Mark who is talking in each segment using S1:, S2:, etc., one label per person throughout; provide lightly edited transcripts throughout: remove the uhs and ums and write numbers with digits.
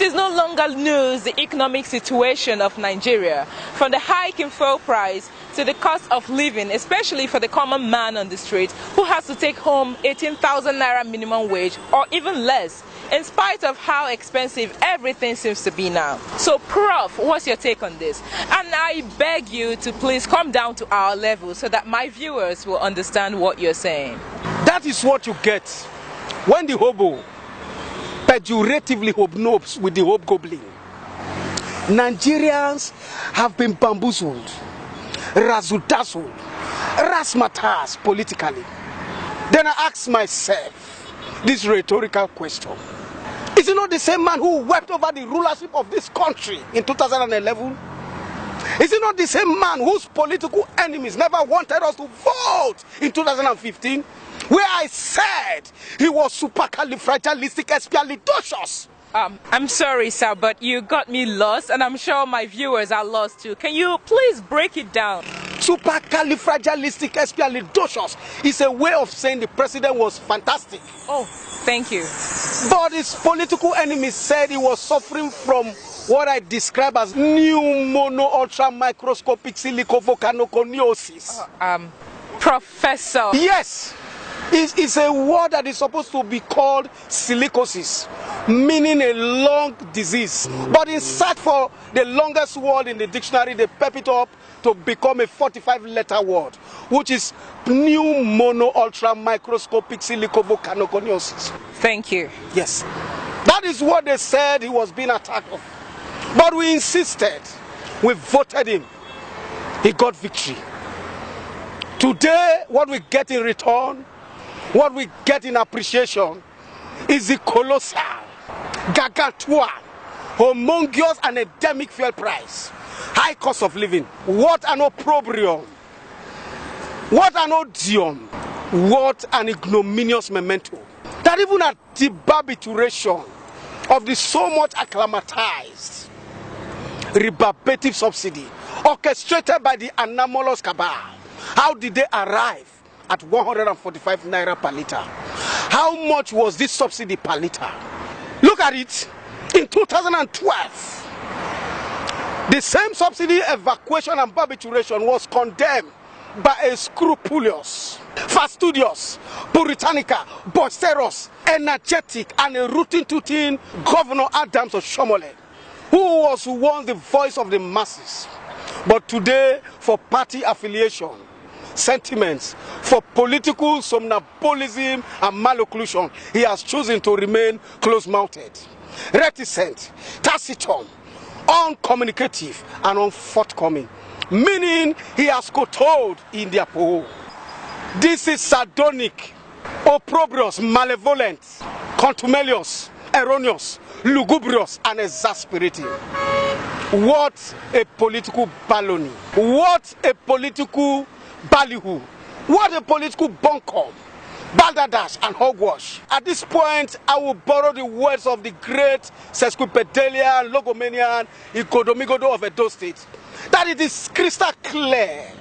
S1: It is no longer news, the economic situation of Nigeria, from the hike in fuel price to the cost of living, especially for the common man on the street who has to take home 18,000 naira minimum wage or even less, in spite of how expensive everything seems to be now. So Prof, what's your take on this? And I beg you to please come down to our level so that my viewers will understand what you're saying.
S2: That is what you get when the hobo pejoratively hobnobs with the hobgoblin. Nigerians have been bamboozled, razzle-dazzled, razzmatazz politically. Then I ask myself this rhetorical question. Is it not the same man who wept over the rulership of this country in 2011? Is it not the same man whose political enemies never wanted us to vote in 2015? Where I said he was supercalifragilisticexpialidocious.
S1: I'm sorry, sir, but you got me lost, and I'm sure my viewers are lost too. Can you please break it down?
S2: Supercalifragilisticexpialidocious is a way of saying the president was fantastic.
S1: Oh, thank you.
S2: But his political enemies said he was suffering from what I describe as pneumono-ultra-microscopic silicovolcanoconiosis.
S1: Professor.
S2: Yes. It's a word that is supposed to be called silicosis, meaning a lung disease. But in search for the longest word in the dictionary, they pep it up to become a 45-letter word, which is pneumono-ultra-microscopic silicovolcanoconiosis.
S1: Thank you.
S2: Yes. That is what they said he was being attacked of. But we insisted. We voted him. He got victory. Today, what we get in return, what we get in appreciation, is the colossal, gargantuan, humongous and endemic fuel price, high cost of living. What an opprobrium, what an odium, what an ignominious memento. That even at the barbituration of the so much acclimatized rebarbative subsidy orchestrated by the anomalous cabal, how did they arrive at 145 naira per liter? How much was this subsidy per liter? Look at it. In 2012, the same subsidy evacuation and barbituration was condemned by a scrupulous, fastidious, puritanical, boisterous, energetic, and a rootin' Governor Adams Oshomole, who was once the voice of the masses, but today, for party affiliation, sentiments, for political somnambulism and malocclusion, he has chosen to remain close-mouthed, reticent, taciturn, uncommunicative, and unforthcoming, meaning he has kowtowed in their poll. This is sardonic, opprobrious, malevolent, contumelious, erroneous, lugubrious, and exasperating. What a political baloney. What a political ballyhoo. What a political bunkum, balderdash and hogwash. At this point, I will borrow the words of the great sesquipedalian, logomanian, Ikodomigodo of Edo State, that it is crystal clear,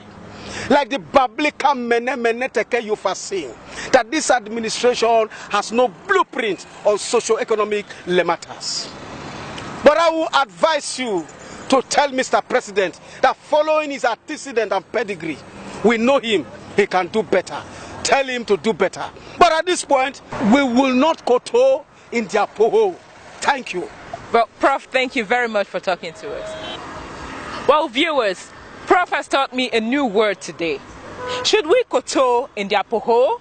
S2: like the biblical mene teke Yufasin, that this administration has no blueprint on socio-economic matters. But I will advise you to tell Mr. President that following his antecedent and pedigree, we know him, he can do better. Tell him to do better. But at this point, we will not kowtow in their poho. Thank you.
S1: Well, Prof, thank you very much for talking to us. Well, viewers, Prof has taught me a new word today. Should we kowtow in their poho